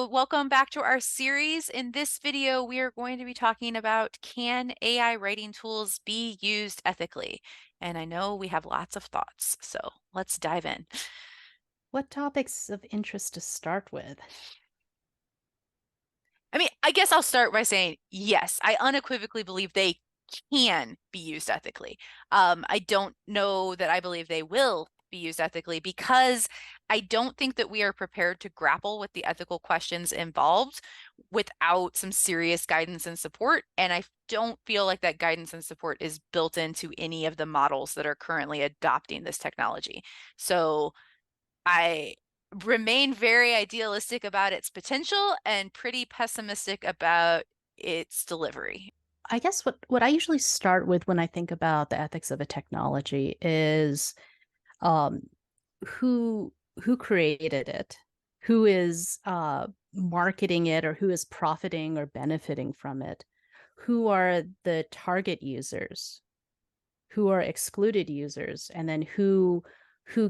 So welcome back to our series. In this video, we are going to be talking about, can AI writing tools be used ethically? And I know we have lots of thoughts, so let's dive in. What topics of interest to start with? I mean, I guess I'll start by saying, yes, I unequivocally believe they can be used ethically. I don't know that I believe they will be used ethically because I don't think that we are prepared to grapple with the ethical questions involved without some serious guidance and support. And I don't feel like that guidance and support is built into any of the models that are currently adopting this technology. So I remain very idealistic about its potential and pretty pessimistic about its delivery. I guess what I usually start with when I think about the ethics of a technology is um, who who created it, who is marketing it, or who is profiting or benefiting from it, who are the target users, who are excluded users, and then who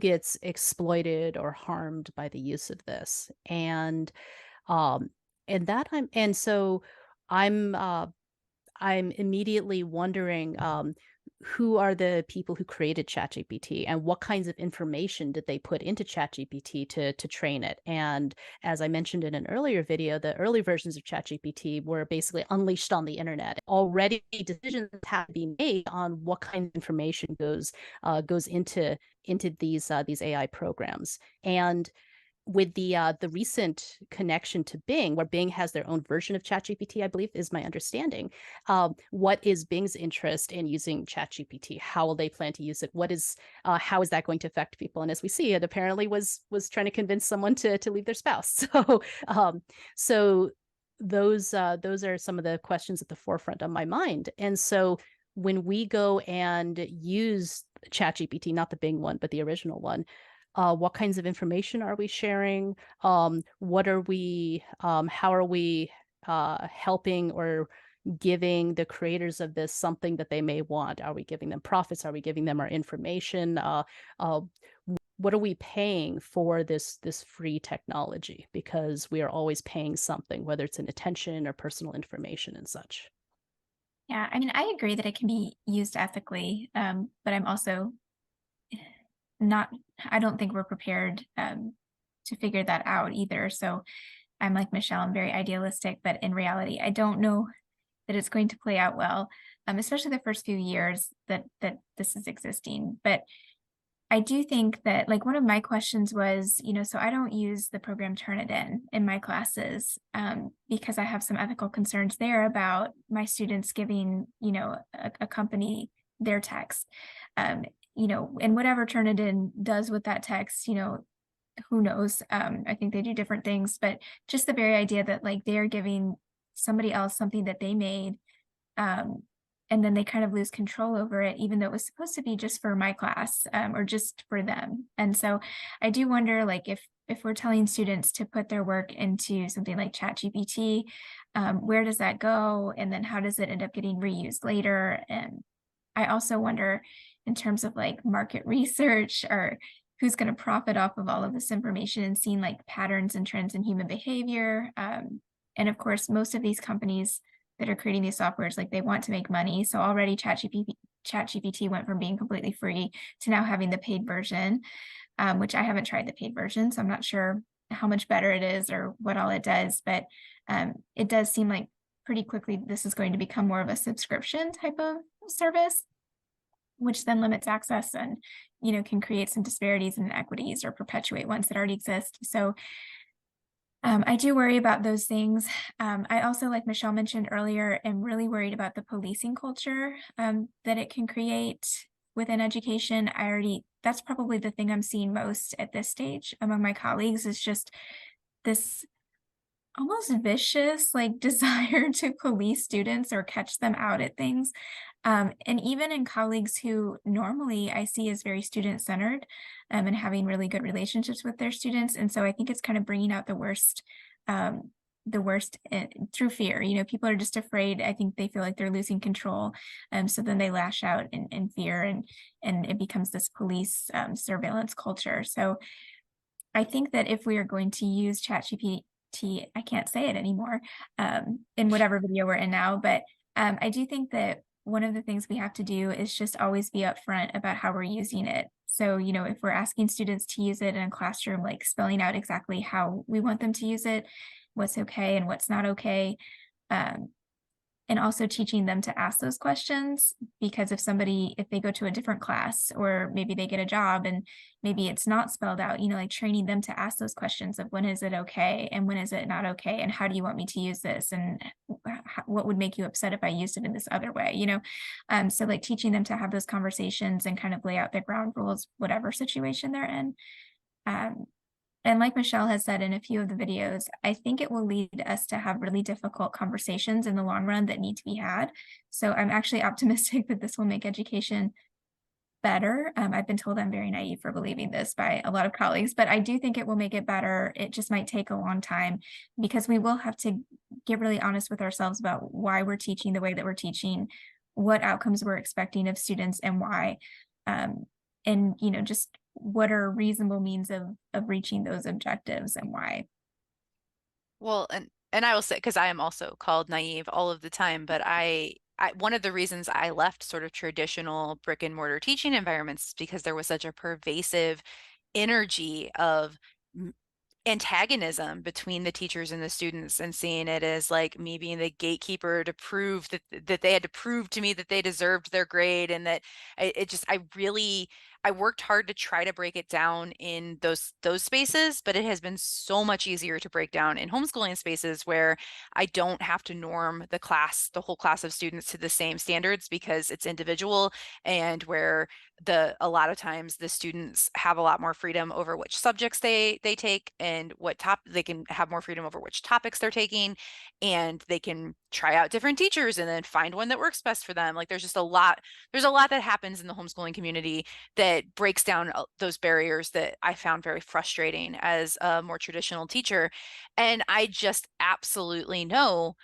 gets exploited or harmed by the use of this. Um and that I'm so I'm I'm immediately wondering, who are the people who created ChatGPT, and what kinds of information did they put into ChatGPT to train it? And as I mentioned in an earlier video, the early versions of ChatGPT were basically unleashed on the internet. Already, decisions have to be made on what kind of information goes into these AI programs. And with the recent connection to Bing, where Bing has their own version of ChatGPT, I believe is my understanding. What is Bing's interest in using ChatGPT? How will they plan to use it? How is that going to affect people? And as we see, it apparently was trying to convince someone to leave their spouse. So those are some of the questions at the forefront of my mind. And so when we go and use ChatGPT, not the Bing one, but the original one, what kinds of information are we sharing? What are we? How are we helping or giving the creators of this something that they may want? Are we giving them profits? Are we giving them our information? Uh, what are we paying for this free technology? Because we are always paying something, whether it's in attention or personal information and such. Yeah, I mean, I agree that it can be used ethically, but I'm also not, I don't think we're prepared to figure that out either. So I'm like Michelle, I'm very idealistic, but in reality, I don't know that it's going to play out well, especially the first few years that this is existing. But I do think that, like, one of my questions was, so I don't use the program Turnitin in my classes, because I have some ethical concerns there about my students giving, a company their text. Um, and whatever Turnitin does with that text, who knows? I think they do different things, but just the very idea that, like, they're giving somebody else something that they made, um, and then they kind of lose control over it, even though it was supposed to be just for my class, or just for them. And so I do wonder, like, if we're telling students to put their work into something like ChatGPT, where does that go? And then how does it end up getting reused later? And I also wonder, in terms of like market research, or who's going to profit off of all of this information and seeing like patterns and trends in human behavior. And of course, most of these companies that are creating these softwares, like, they want to make money. So already ChatGPT went from being completely free to now having the paid version, which I haven't tried the paid version, so I'm not sure how much better it is or what all it does. But it does seem like pretty quickly this is going to become more of a subscription type of service, which then limits access and, can create some disparities and inequities or perpetuate ones that already exist. So I do worry about those things. I also, like Michelle mentioned earlier, am really worried about the policing culture that it can create within education. That's probably the thing I'm seeing most at this stage among my colleagues, is just this almost vicious, like, desire to police students or catch them out at things. And even in colleagues who normally I see as very student-centered, and having really good relationships with their students. And so I think it's kind of bringing out the worst through fear. People are just afraid. I think they feel like they're losing control. So then they lash out in fear, and it becomes this police surveillance culture. So I think that if we are going to use ChatGPT I can't say it anymore, in whatever video we're in now. But I do think that one of the things we have to do is just always be upfront about how we're using it. So, you know, if we're asking students to use it in a classroom, like spelling out exactly how we want them to use it, what's okay and what's not okay. Um, and also teaching them to ask those questions, because if they go to a different class, or maybe they get a job and maybe it's not spelled out, you know, like training them to ask those questions of when is it okay and when is it not okay, and how do you want me to use this, and what would make you upset if I used it in this other way, you know. So like teaching them to have those conversations and kind of lay out the ground rules, whatever situation they're in. um, and like Michelle has said in a few of the videos, I think it will lead us to have really difficult conversations in the long run that need to be had. So I'm actually optimistic that this will make education better. I've been told I'm very naive for believing this by a lot of colleagues, but I do think it will make it better. It just might take a long time, because we will have to get really honest with ourselves about why we're teaching the way that we're teaching, what outcomes we're expecting of students, and why. And you know, just what are reasonable means of reaching those objectives and why. Well, and I will say, because I am also called naive all of the time, but one of the reasons I left sort of traditional brick and mortar teaching environments is because there was such a pervasive energy of antagonism between the teachers and the students, and seeing it as like me being the gatekeeper to prove that they had to prove to me that they deserved their grade, and that I worked hard to try to break it down in those spaces, but it has been so much easier to break down in homeschooling spaces where I don't have to norm the whole class of students to the same standards, because it's individual, and where a lot of times the students have a lot more freedom over which subjects they take, and they can have more freedom over which topics they're taking, and they can try out different teachers and then find one that works best for them. Like there's a lot that happens in the homeschooling community that breaks down those barriers that I found very frustrating as a more traditional teacher. And I just absolutely know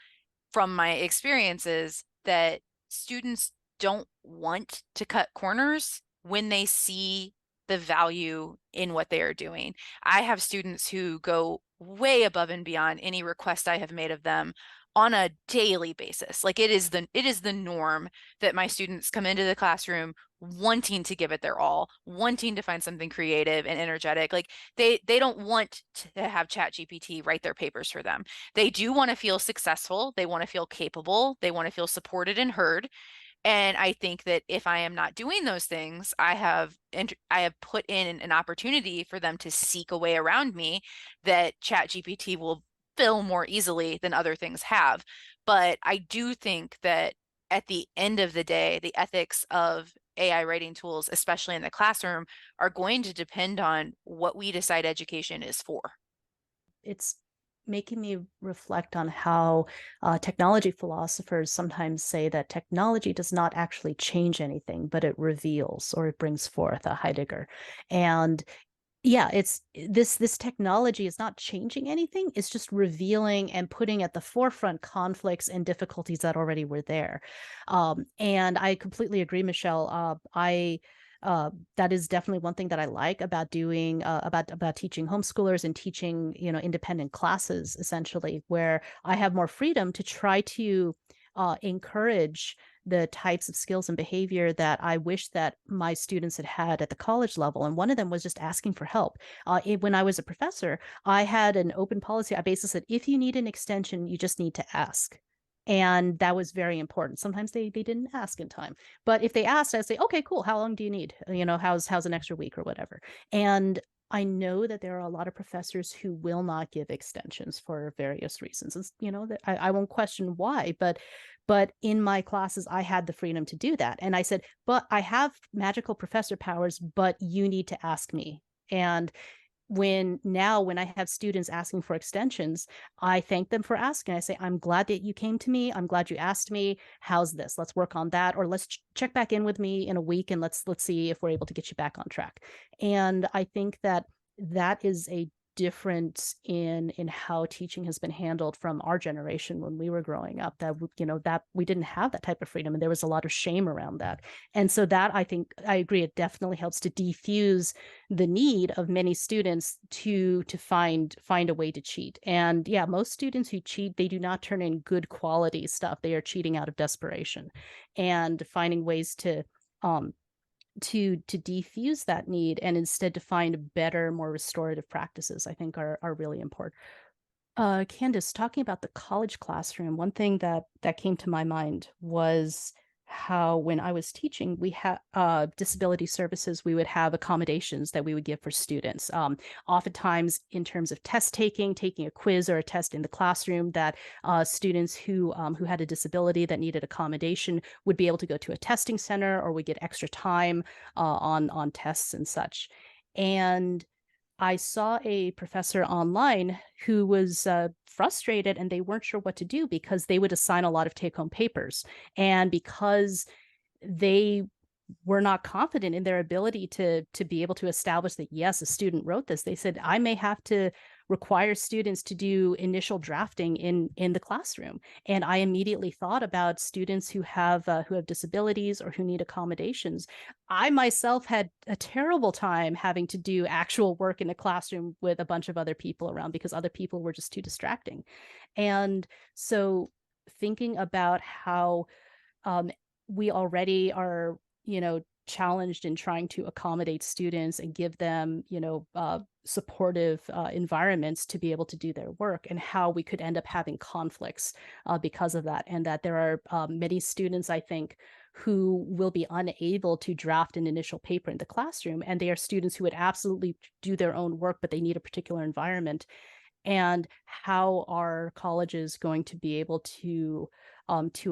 from my experiences that students don't want to cut corners when they see the value in what they are doing. I have students who go way above and beyond any request I have made of them on a daily basis. Like it is the norm that my students come into the classroom wanting to give it their all, wanting to find something creative and energetic. Like they don't want to have ChatGPT write their papers for them. They do want to feel successful, they want to feel capable, they want to feel supported and heard. And I think that if I am not doing those things, I have put in an opportunity for them to seek a way around me that ChatGPT will fill more easily than other things have. But I do think that at the end of the day, the ethics of AI writing tools, especially in the classroom, are going to depend on what we decide education is for. It's making me reflect on how technology philosophers sometimes say that technology does not actually change anything, but it reveals or it brings forth, a Heidegger. And yeah, it's this technology is not changing anything. It's just revealing and putting at the forefront conflicts and difficulties that already were there. And I completely agree, Michelle. That is definitely one thing that I like about doing about teaching homeschoolers and teaching, you know, independent classes, essentially, where I have more freedom to try to encourage the types of skills and behavior that I wish that my students had had at the college level. And one of them was just asking for help. When I was a professor, I had an open policy. I basically said, if you need an extension, you just need to ask. And that was very important. Sometimes they didn't ask in time, but if they asked, I'd say, okay, cool. How long do you need? You know, how's an extra week or whatever. And I know that there are a lot of professors who will not give extensions for various reasons. It's, you know, that I won't question why, but in my classes, I had the freedom to do that. And I said, but I have magical professor powers, but you need to ask me. And when I have students asking for extensions, I thank them for asking. I say, I'm glad that you came to me. I'm glad you asked me. How's this? Let's work on that. Or let's check back in with me in a week and let's see if we're able to get you back on track. And I think that is a difference in how teaching has been handled from our generation when we were growing up, that that we didn't have that type of freedom, and there was a lot of shame around that. And so that, I think, I agree, it definitely helps to defuse the need of many students to find a way to cheat. And yeah, most students who cheat, they do not turn in good quality stuff. They are cheating out of desperation, and finding ways to defuse that need, and instead to find better, more restorative practices, I think are really important. Candace, talking about the college classroom, one thing that came to my mind was how, when I was teaching, we had disability services, we would have accommodations that we would give for students. Oftentimes, in terms of test taking a quiz or a test in the classroom, that students who had a disability that needed accommodation would be able to go to a testing center, or we get extra time on tests and such. And I saw a professor online who was frustrated, and they weren't sure what to do because they would assign a lot of take-home papers. And because they were not confident in their ability to be able to establish that, yes, a student wrote this, they said, I may have to require students to do initial drafting in the classroom. And I immediately thought about students who have disabilities or who need accommodations. I myself had a terrible time having to do actual work in a classroom with a bunch of other people around, because other people were just too distracting. And so thinking about how we already are, challenged in trying to accommodate students and give them, supportive environments to be able to do their work, and how we could end up having conflicts because of that. And that there are many students, I think, who will be unable to draft an initial paper in the classroom. And they are students who would absolutely do their own work, but they need a particular environment. And how are colleges going to be able to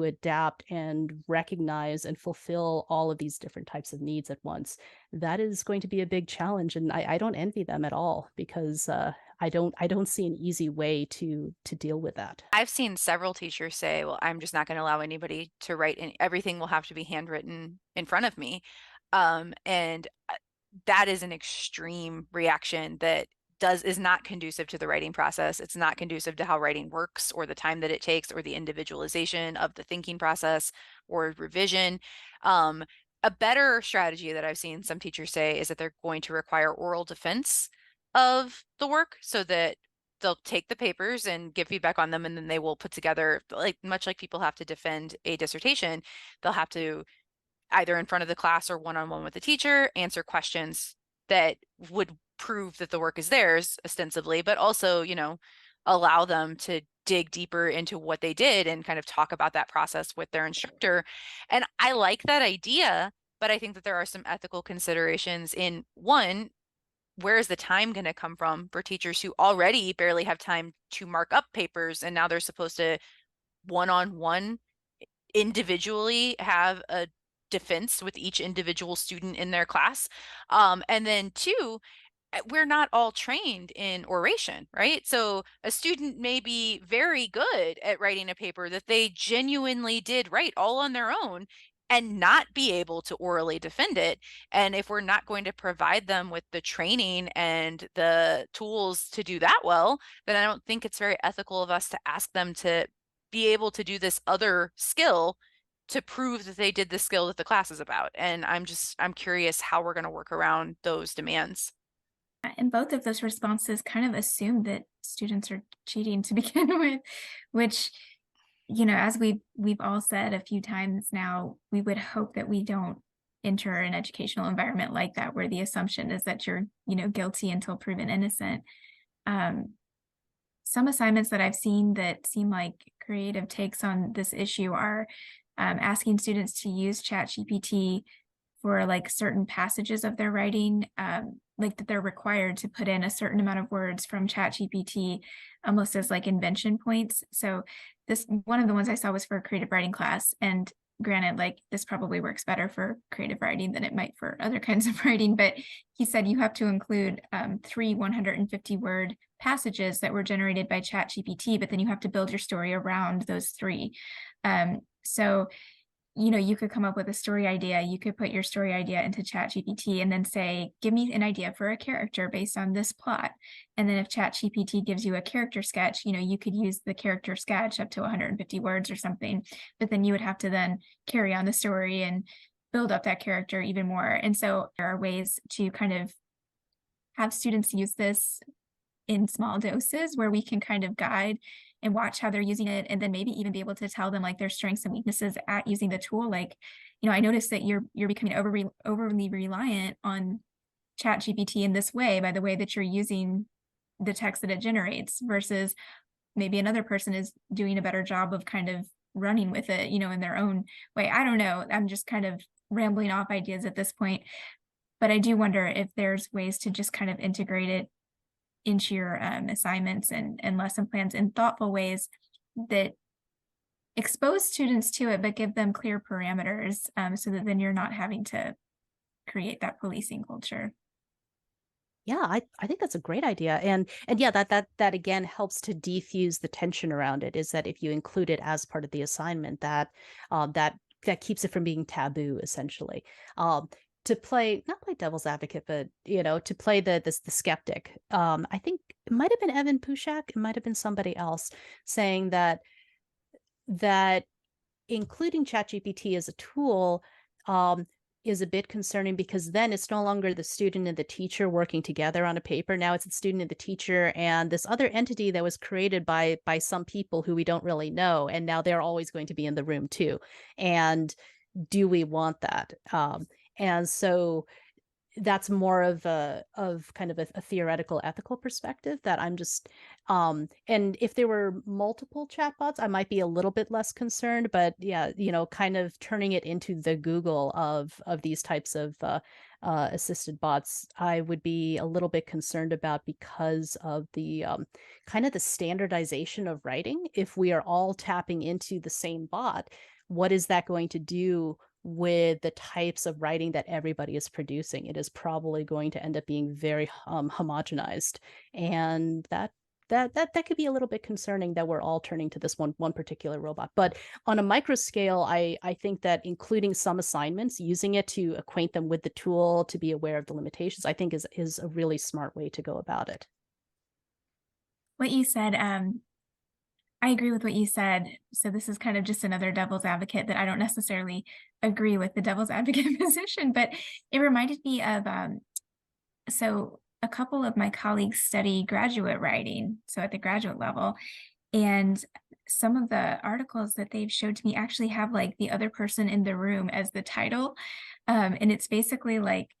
adapt and recognize and fulfill all of these different types of needs at once? That is going to be a big challenge, and I don't envy them at all, because I don't see an easy way to deal with that. I've seen several teachers say, well, I'm just not going to allow anybody to write, and everything will have to be handwritten in front of me. And that is an extreme reaction that is not conducive to the writing process. It's not conducive to how writing works, or the time that it takes, or the individualization of the thinking process or revision. A better strategy that I've seen some teachers say is that they're going to require oral defense of the work, so that they'll take the papers and give feedback on them, and then they will put together, like much like people have to defend a dissertation, they'll have to, either in front of the class or one-on-one with the teacher, answer questions that would prove that the work is theirs ostensibly, but also, allow them to dig deeper into what they did and kind of talk about that process with their instructor. And I like that idea, but I think that there are some ethical considerations in, one, where is the time going to come from for teachers who already barely have time to mark up papers, and now they're supposed to one-on-one individually have a defense with each individual student in their class. And then two, we're not all trained in oration, right? So a student may be very good at writing a paper that they genuinely did write all on their own, and not be able to orally defend it. And if we're not going to provide them with the training and the tools to do that well, then I don't think it's very ethical of us to ask them to be able to do this other skill to prove that they did the skill that the class is about. And I'm curious how we're going to work around those demands. And both of those responses kind of assume that students are cheating to begin with, which, as we've all said a few times now, we would hope that we don't enter an educational environment like that, where the assumption is that you're, guilty until proven innocent. Some assignments that I've seen that seem like creative takes on this issue are asking students to use ChatGPT for like certain passages of their writing, like that they're required to put in a certain amount of words from ChatGPT, almost as like invention points. So one of the ones I saw was for a creative writing class, and granted, like this probably works better for creative writing than it might for other kinds of writing, but he said you have to include 3 150-word passages that were generated by ChatGPT, but then you have to build your story around those 3. So you know, you could come up with a story idea. You could put your story idea into ChatGPT and then say, give me an idea for a character based on this plot. And then if ChatGPT gives you a character sketch, you know, you could use the character sketch up to 150 words or something, but then you would have to then carry on the story and build up that character even more. And so there are ways to kind of have students use this in small doses where we can kind of guide and watch how they're using it, and then maybe even be able to tell them like their strengths and weaknesses at using the tool. Like, you know, I noticed that you're becoming overly reliant on ChatGPT in this way by the way that you're using the text that it generates, versus maybe another person is doing a better job of kind of running with it, you know, in their own way. I don't know. I'm just kind of rambling off ideas at this point, but I do wonder if there's ways to just kind of integrate it into your assignments and lesson plans in thoughtful ways that expose students to it, but give them clear parameters, so that then you're not having to create that policing culture. Yeah, I think that's a great idea. And yeah, that again helps to defuse the tension around it, is that if you include it as part of the assignment, that keeps it from being taboo, essentially. To play, not play devil's advocate, but you know, to play the skeptic. I think it might have been Evan Pushak, it might have been somebody else saying that including ChatGPT as a tool is a bit concerning, because then it's no longer the student and the teacher working together on a paper. Now it's the student and the teacher and this other entity that was created by some people who we don't really know, and now they're always going to be in the room too. And do we want that? And so that's more of kind of a theoretical ethical perspective that I'm just and if there were multiple chatbots, I might be a little bit less concerned, but yeah, you know, kind of turning it into the Google of these types of assisted bots, I would be a little bit concerned about, because of the kind of the standardization of writing. If we are all tapping into the same bot, what is that going to do with the types of writing that everybody is producing? It is probably going to end up being very homogenized, and that could be a little bit concerning, that we're all turning to this one particular robot. But on a micro scale, I think that including some assignments, using it to acquaint them with the tool, to be aware of the limitations, I think is a really smart way to go about it. What you said, I agree with what you said. So this is kind of just another devil's advocate that I don't necessarily agree with the devil's advocate position, but it reminded me of, so a couple of my colleagues study graduate writing, so at the graduate level, and some of the articles that they've showed to me actually have like the other person in the room as the title. And it's basically like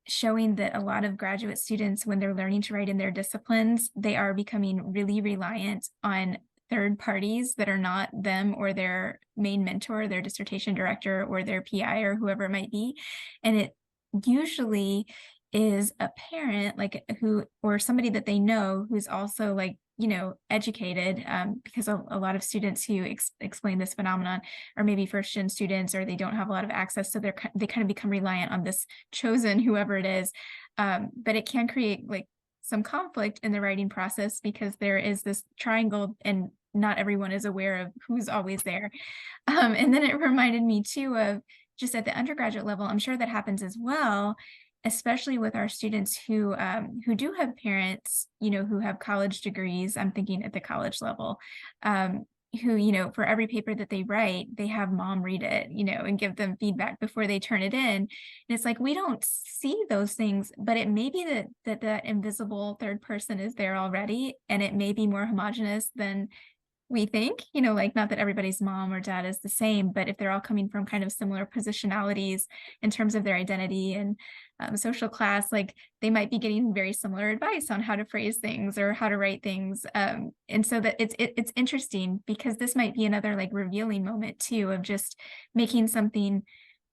showing that a lot of graduate students, when they're learning to write in their disciplines, they are becoming really reliant on third parties that are not them or their main mentor, their dissertation director, or their PI, or whoever it might be. And it usually is a parent, like who, or somebody that they know who's also like, you know, educated, because a lot of students who explain this phenomenon are maybe first-gen students, or they don't have a lot of access, so they kind of become reliant on this chosen whoever it is. But it can create like some conflict in the writing process, because there is this triangle and not everyone is aware of who's always there. And then it reminded me too of just at the undergraduate level, I'm sure that happens as well, especially with our students who do have parents, you know, who have college degrees. I'm thinking at the college level, who, you know, for every paper that they write, they have mom read it, you know, and give them feedback before they turn it in. And it's like, we don't see those things, but it may be that invisible third person is there already, and it may be more homogenous than we think, you know, like, not that everybody's mom or dad is the same, but if they're all coming from kind of similar positionalities in terms of their identity and social class, like they might be getting very similar advice on how to phrase things or how to write things. And so that it's interesting, because this might be another like revealing moment too, of just making something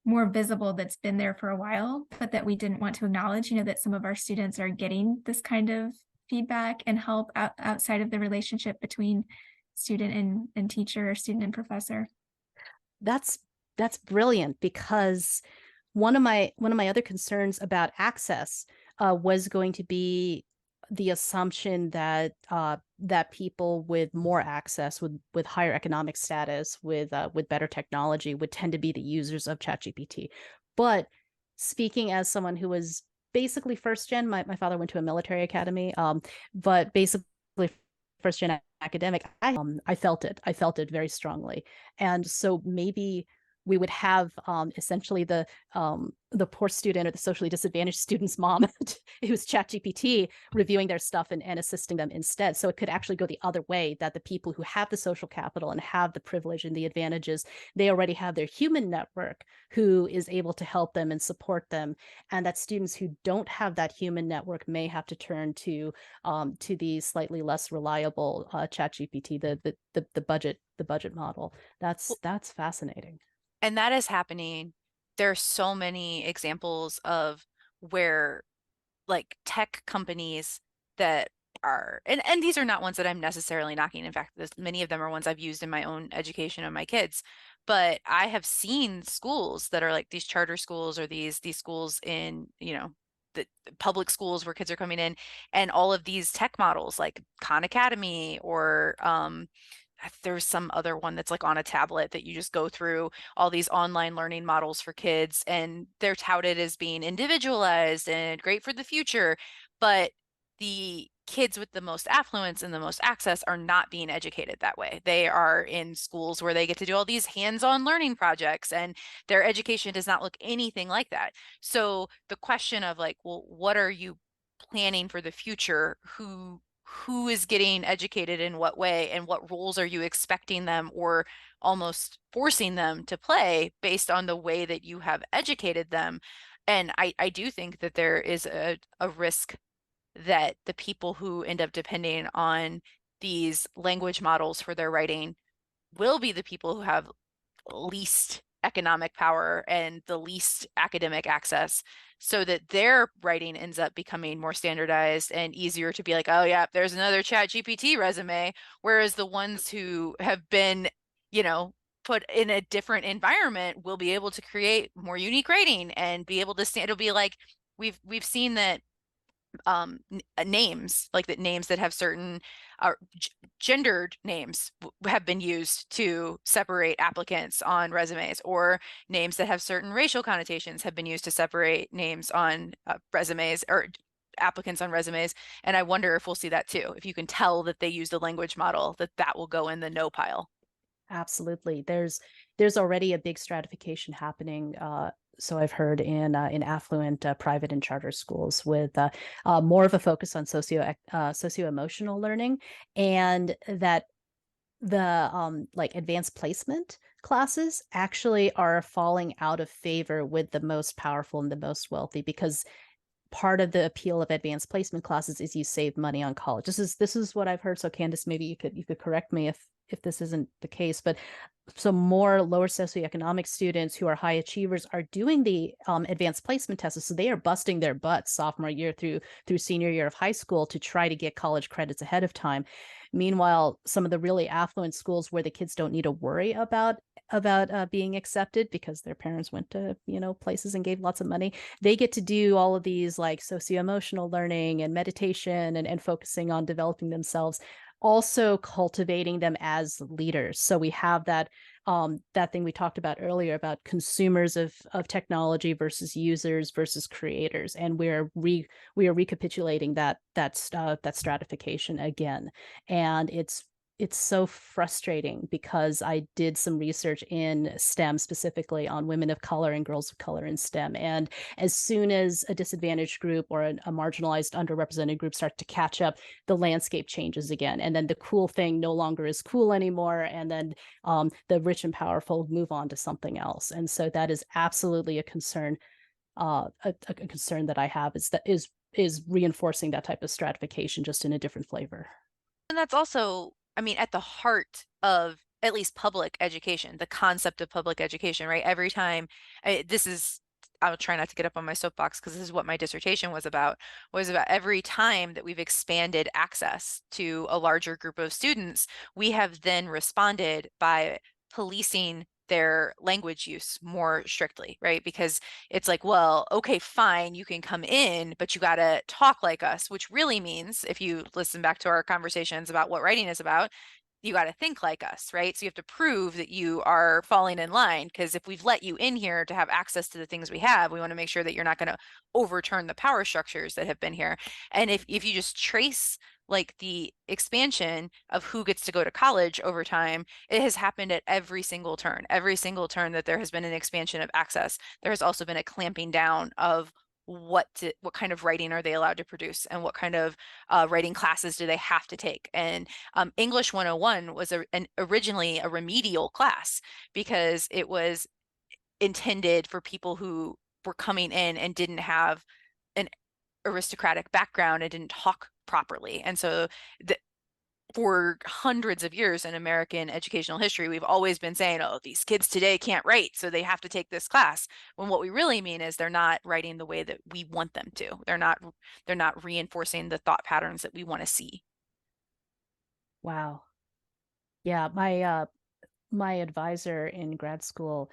more visible that's been there for a while, but that we didn't want to acknowledge, you know, that some of our students are getting this kind of feedback and help outside of the relationship between student and teacher, or student and professor. That's brilliant, because one of my other concerns about access was going to be the assumption that that people with more access, with higher economic status, with better technology, would tend to be the users of ChatGPT. But speaking as someone who was basically first gen, my father went to a military academy, but basically first gen academic, I felt it. I felt it very strongly, and so maybe we would have essentially the poor student or the socially disadvantaged student's mom who's ChatGPT reviewing their stuff and assisting them instead. So it could actually go the other way, that the people who have the social capital and have the privilege and the advantages, they already have their human network who is able to help them and support them, and that students who don't have that human network may have to turn to the slightly less reliable ChatGPT, the budget model. That's fascinating. And that is happening. There are so many examples of where like tech companies that are, and these are not ones that I'm necessarily knocking. In fact, many of them are ones I've used in my own education of my kids. But I have seen schools that are like these charter schools, or these schools in, the public schools where kids are coming in, and all of these tech models like Khan Academy, or there's some other one that's like on a tablet that you just go through all these online learning models for kids, and they're touted as being individualized and great for the future. But the kids with the most affluence and the most access are not being educated that way. They are in schools where they get to do all these hands-on learning projects, and their education does not look anything like that. So the question of like, well, what are you planning for the future? Who is getting educated in what way, and what roles are you expecting them or almost forcing them to play based on the way that you have educated them? And I do think that there is a risk that the people who end up depending on these language models for their writing will be the people who have least economic power and the least academic access, so that their writing ends up becoming more standardized and easier to be like, oh yeah, there's another ChatGPT resume. Whereas the ones who have been, put in a different environment will be able to create more unique writing and be able to stand. It'll be like we've seen that names, like that names that have certain gendered names have been used to separate applicants on resumes, or names that have certain racial connotations have been used to separate names on resumes, or applicants on resumes. And I wonder if we'll see that too. If you can tell that they used a language model, that will go in the no pile. Absolutely. There's already a big stratification happening. So I've heard in affluent private and charter schools, with more of a focus on socio emotional learning, and that the like advanced placement classes actually are falling out of favor with the most powerful and the most wealthy, because part of the appeal of advanced placement classes is you save money on college. This is what I've heard. So Candace, maybe you could correct me if this isn't the case, but so more lower socioeconomic students who are high achievers are doing the advanced placement tests. So they are busting their butts sophomore year through senior year of high school to try to get college credits ahead of time. Meanwhile, some of the really affluent schools where the kids don't need to worry about being accepted because their parents went to places and gave lots of money, they get to do all of these like socio-emotional learning and meditation and focusing on developing themselves, also cultivating them as leaders. So we have that thing we talked about earlier about consumers of technology versus users versus creators, and we are recapitulating that stratification again. And it's so frustrating, because I did some research in STEM, specifically on women of color and girls of color in STEM. And as soon as a disadvantaged group or a marginalized, underrepresented group start to catch up, the landscape changes again. And then the cool thing no longer is cool anymore. And then the rich and powerful move on to something else. And so that is absolutely a concern. A concern that I have is reinforcing that type of stratification, just in a different flavor. And that's also, I mean, at the heart of at least public education, the concept of public education, right? Every time I'll try not to get up on my soapbox because this is what my dissertation was about every time that we've expanded access to a larger group of students, we have then responded by policing their language use more strictly, right? Because it's like, well, okay, fine, you can come in, but you got to talk like us, which really means, if you listen back to our conversations about what writing is about, you got to think like us, right? So you have to prove that you are falling in line, because if we've let you in here to have access to the things we have, we want to make sure that you're not going to overturn the power structures that have been here. And if you just trace like the expansion of who gets to go to college over time, it has happened at every single turn that there has been an expansion of access. There has also been a clamping down of what kind of writing are they allowed to produce, and what kind of writing classes do they have to take. And English 101 was originally a remedial class, because it was intended for people who were coming in and didn't have an aristocratic background and didn't talk properly. And so for hundreds of years in American educational history, we've always been saying, oh, these kids today can't write, so they have to take this class. When what we really mean is they're not writing the way that we want them to. They're not reinforcing the thought patterns that we want to see. Wow. Yeah, my advisor in grad school,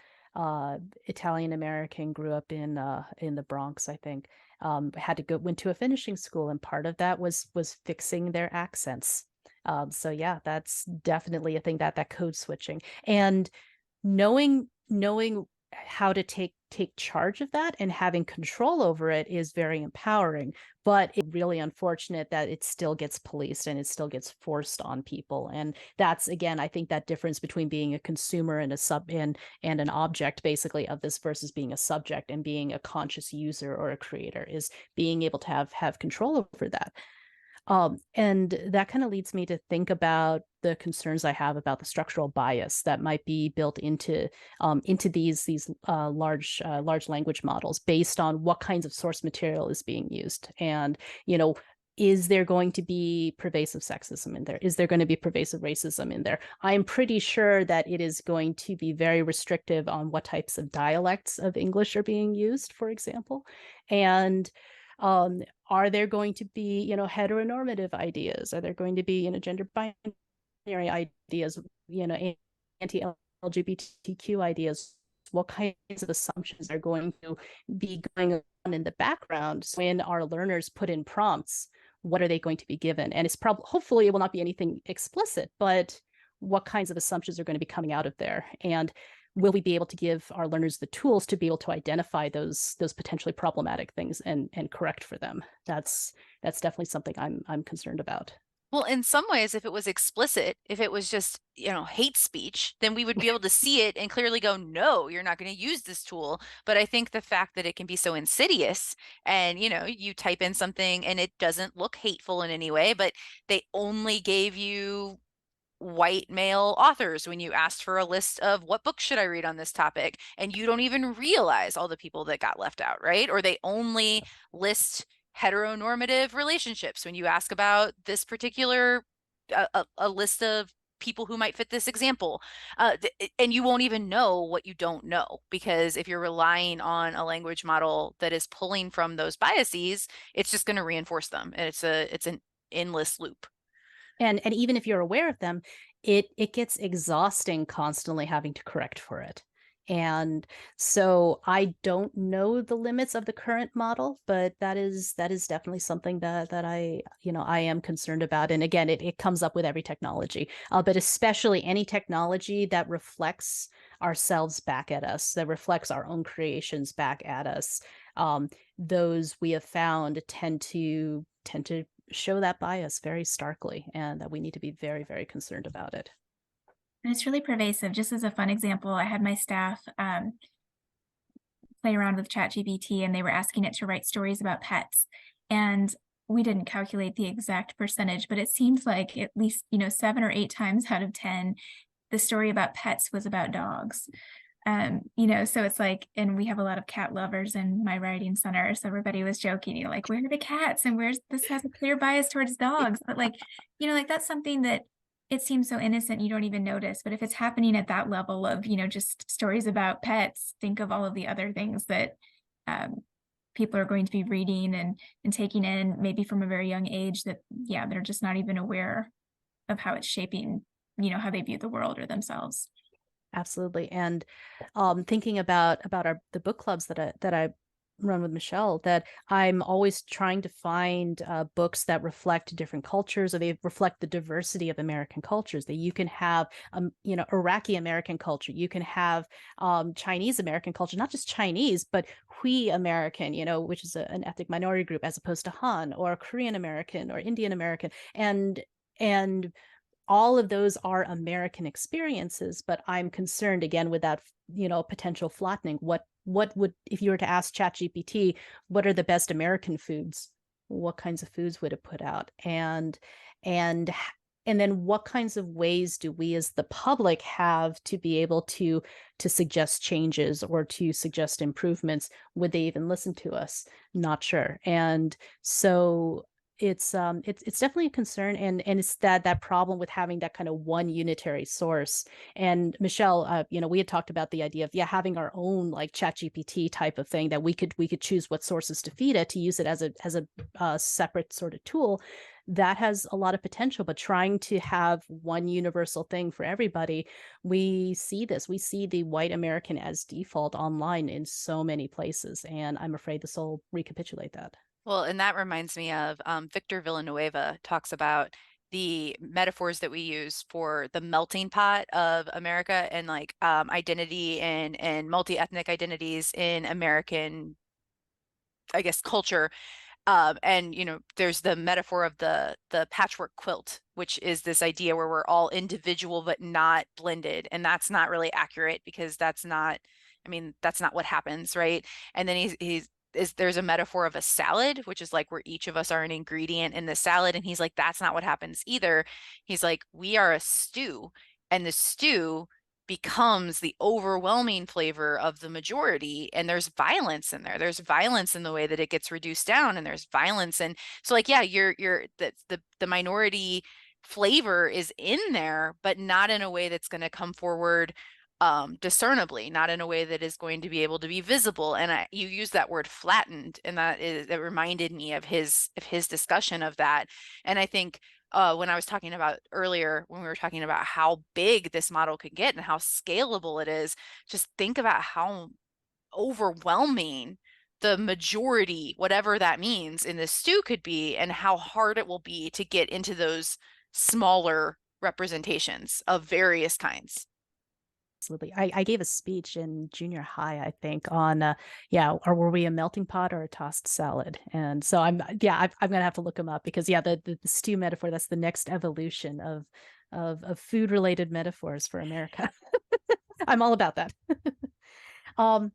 Italian American, grew up in the Bronx, I think. Went to a finishing school, and part of that was fixing their accents. So yeah, that's definitely a thing, that code switching, and knowing how to take charge of that and having control over it is very empowering. But it's really unfortunate that it still gets policed and it still gets forced on people. And that's, again, I think that difference between being a consumer and and an object, basically, of this, versus being a subject and being a conscious user or a creator, is being able to have control over that. And that kind of leads me to think about the concerns I have about the structural bias that might be built into these large language models, based on what kinds of source material is being used. And, is there going to be pervasive sexism in there? Is there going to be pervasive racism in there? I'm pretty sure that it is going to be very restrictive on what types of dialects of English are being used, for example. And are there going to be, heteronormative ideas? Are there going to be, gender binary ideas, anti-LGBTQ ideas? What kinds of assumptions are going to be going on in the background? So when our learners put in prompts, what are they going to be given? And hopefully it will not be anything explicit, but what kinds of assumptions are going to be coming out of there? And will we be able to give our learners the tools to be able to identify those potentially problematic things and correct for them? That's definitely something I'm concerned about. Well, in some ways, if it was explicit, if it was just, hate speech, then we would be able to see it and clearly go, no, you're not going to use this tool. But I think the fact that it can be so insidious, and, you type in something and it doesn't look hateful in any way, but they only gave you white male authors when you asked for a list of what books should I read on this topic, and you don't even realize all the people that got left out, right? Or they only list heteronormative relationships when you ask about this particular a list of people who might fit this example, and you won't even know what you don't know, because if you're relying on a language model that is pulling from those biases, it's just going to reinforce them, and it's an endless loop. And even if you're aware of them, it gets exhausting constantly having to correct for it. And so I don't know the limits of the current model, but that is definitely something that I am concerned about. And again, it comes up with every technology, but especially any technology that reflects ourselves back at us, that reflects our own creations back at us. Those we have found tend to show that bias very starkly, and that we need to be very, very concerned about it. And it's really pervasive. Just as a fun example, I had my staff play around with ChatGPT, and they were asking it to write stories about pets. And we didn't calculate the exact percentage, but it seems like at least, 7 or 8 times out of 10, the story about pets was about dogs. So it's like, and we have a lot of cat lovers in my writing center. So everybody was joking, like, where are the cats? And this has a clear bias towards dogs. But that's something that it seems so innocent, you don't even notice. But if it's happening at that level of, just stories about pets, think of all of the other things that people are going to be reading and taking in, maybe from a very young age, that, they're just not even aware of how it's shaping, how they view the world or themselves. Absolutely. And thinking about the book clubs that I run with Michelle, that I'm always trying to find books that reflect different cultures, or they reflect the diversity of American cultures. That you can have, Iraqi American culture, you can have Chinese American culture, not just Chinese, but Hui American, which is an ethnic minority group, as opposed to Han, or Korean American, or Indian American, and all of those are American experiences, but I'm concerned again with that, potential flattening. What would, if you were to ask ChatGPT, what are the best American foods? What kinds of foods would it put out? And and then what kinds of ways do we as the public have to be able to suggest changes or to suggest improvements? Would they even listen to us? Not sure. And so it's definitely a concern, and it's that problem with having that kind of one unitary source. And Michelle, we had talked about the idea of having our own like ChatGPT type of thing, that we could choose what sources to feed it, to use it as a separate sort of tool that has a lot of potential. But trying to have one universal thing for everybody, we see the white American as default online in so many places, and I'm afraid this will recapitulate that. Well, and that reminds me of Victor Villanueva talks about the metaphors that we use for the melting pot of America, and like identity and multi-ethnic identities in American, I guess, culture. And there's the metaphor of the patchwork quilt, which is this idea where we're all individual but not blended, and that's not really accurate, because that's not, I mean, that's not what happens, right? And then there's a metaphor of a salad, which is like where each of us are an ingredient in the salad, and he's like, that's not what happens either. He's like, we are a stew, and the stew becomes the overwhelming flavor of the majority, and there's violence in there. There's violence in the way that it gets reduced down, and there's violence. And so like, yeah, you're the minority flavor is in there, but not in a way that's going to come forward discernibly, not in a way that is going to be able to be visible. And you use that word flattened, and that reminded me of his discussion of that. And I think when I was talking about earlier, when we were talking about how big this model could get and how scalable it is, just think about how overwhelming the majority, whatever that means, in this stew could be, and how hard it will be to get into those smaller representations of various kinds. Absolutely. I gave a speech in junior high, I think, on or were we a melting pot or a tossed salad? And so I'm gonna have to look them up, because the stew metaphor, that's the next evolution of food related metaphors for America. I'm all about that. um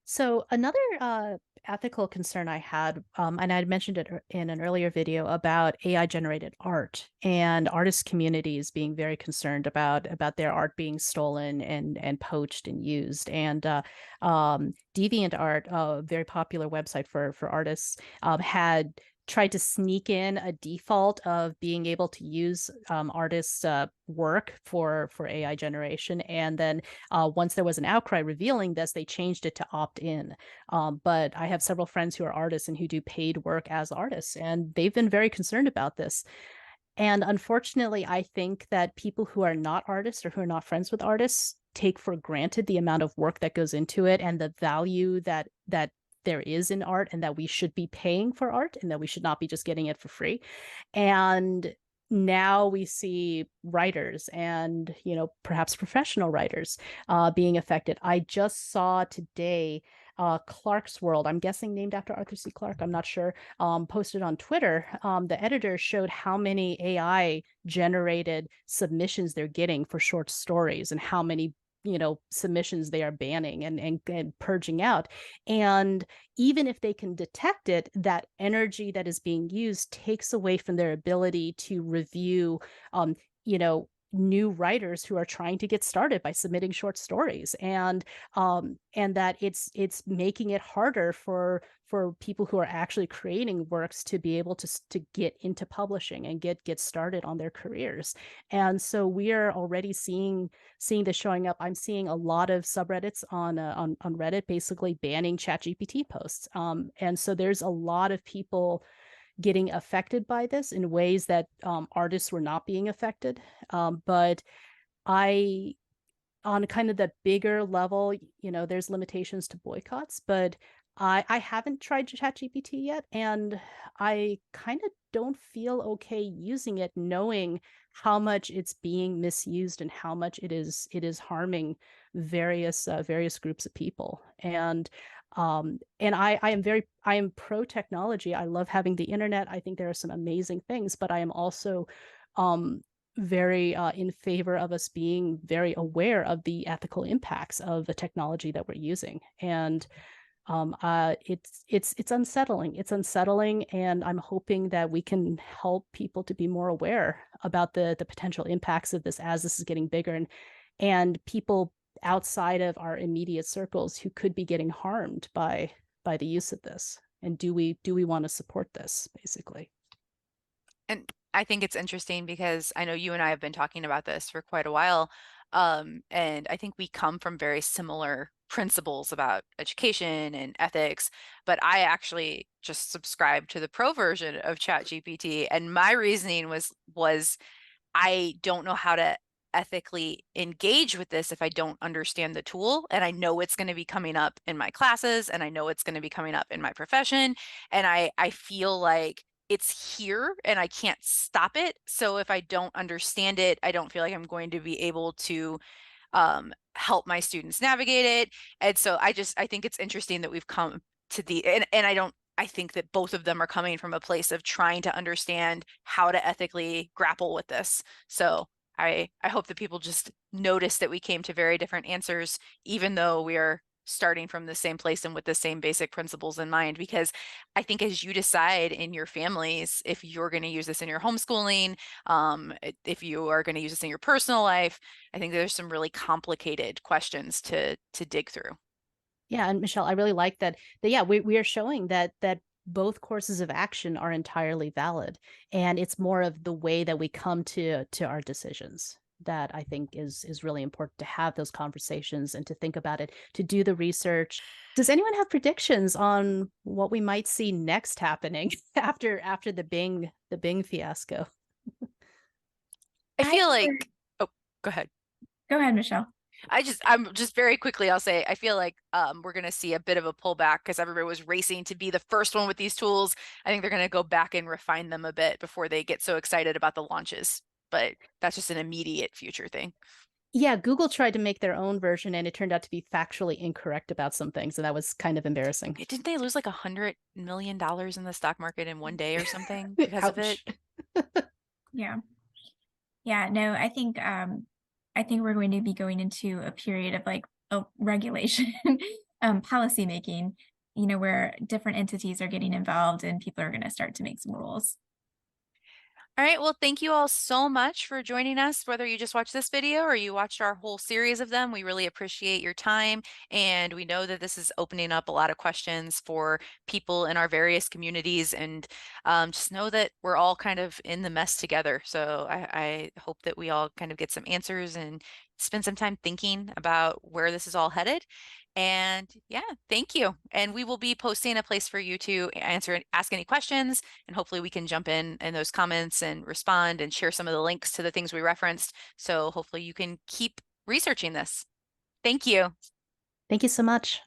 So another ethical concern I had, and I'd mentioned it in an earlier video, about AI generated art, and artist communities being very concerned about their art being stolen and poached and used. And DeviantArt, a very popular website for artists, had tried to sneak in a default of being able to use artists' work for AI generation. And then once there was an outcry revealing this, they changed it to opt in. But I have several friends who are artists and who do paid work as artists, and they've been very concerned about this. And unfortunately, I think that people who are not artists, or who are not friends with artists, take for granted the amount of work that goes into it, and the value that there is in art, and that we should be paying for art, and that we should not be just getting it for free. And now we see writers, and perhaps professional writers being affected. I just saw today Clarkesworld, I'm guessing named after Arthur C. Clarke, I'm not sure, posted on Twitter. The editor showed how many AI generated submissions they're getting for short stories, and how many submissions they are banning and purging out. And even if they can detect it, that energy that is being used takes away from their ability to review new writers who are trying to get started by submitting short stories. And that it's making it harder for people who are actually creating works to be able to get into publishing and get started on their careers. And so we are already seeing this showing up. I'm seeing a lot of subreddits on Reddit basically banning ChatGPT posts. And so there's a lot of people getting affected by this in ways that artists were not being affected. But I on kind of the bigger level, there's limitations to boycotts, but I haven't tried ChatGPT yet, and I kind of don't feel okay using it, knowing how much it's being misused and how much it is harming various groups of people. And I am pro technology. I love having the internet. I think there are some amazing things, but I am also very in favor of us being very aware of the ethical impacts of the technology that we're using. And it's unsettling. It's unsettling, and I'm hoping that we can help people to be more aware about the potential impacts of this as this is getting bigger, and people outside of our immediate circles who could be getting harmed by the use of this. And do we want to support this, basically? And I think it's interesting because I know you and I have been talking about this for quite a while. And I think we come from very similar principles about education and ethics, but I actually just subscribed to the pro version of ChatGPT, and my reasoning was I don't know how to ethically engage with this if I don't understand the tool. And I know it's going to be coming up in my classes, and I know it's going to be coming up in my profession. And I feel like it's here and I can't stop it. So if I don't understand it, I don't feel like I'm going to be able to help my students navigate it. And so I think it's interesting that we've come to and I think that both of them are coming from a place of trying to understand how to ethically grapple with this. So I hope that people just notice that we came to very different answers, even though we are starting from the same place and with the same basic principles in mind. Because I think as you decide in your families, if you're going to use this in your homeschooling, if you are going to use this in your personal life, I think there's some really complicated questions to dig through. Yeah, and Michelle, I really like that yeah, we are showing that both courses of action are entirely valid, and it's more of the way that we come to our decisions that I think is really important, to have those conversations and to think about it, to do the research. Does anyone have predictions on what we might see next happening after the Bing fiasco? I feel like, oh, go ahead. Go ahead, Michelle. I'm just very quickly, I'll say, I feel like we're going to see a bit of a pullback because everybody was racing to be the first one with these tools. I think they're going to go back and refine them a bit before they get so excited about the launches. But that's just an immediate future thing. Yeah, Google tried to make their own version, and it turned out to be factually incorrect about some things, so that was kind of embarrassing. Didn't they lose like $100 million in the stock market in one day or something because of it? Yeah. Yeah, no, I think we're going to be going into a period of like regulation, policy making, where different entities are getting involved and people are going to start to make some rules. All right, well, thank you all so much for joining us, whether you just watched this video or you watched our whole series of them. We really appreciate your time, and we know that this is opening up a lot of questions for people in our various communities, and just know that we're all kind of in the mess together. So I hope that we all kind of get some answers and spend some time thinking about where this is all headed. And yeah, thank you. And we will be posting a place for you to ask any questions, and hopefully we can jump in those comments and respond and share some of the links to the things we referenced. So hopefully you can keep researching this. Thank you. Thank you so much.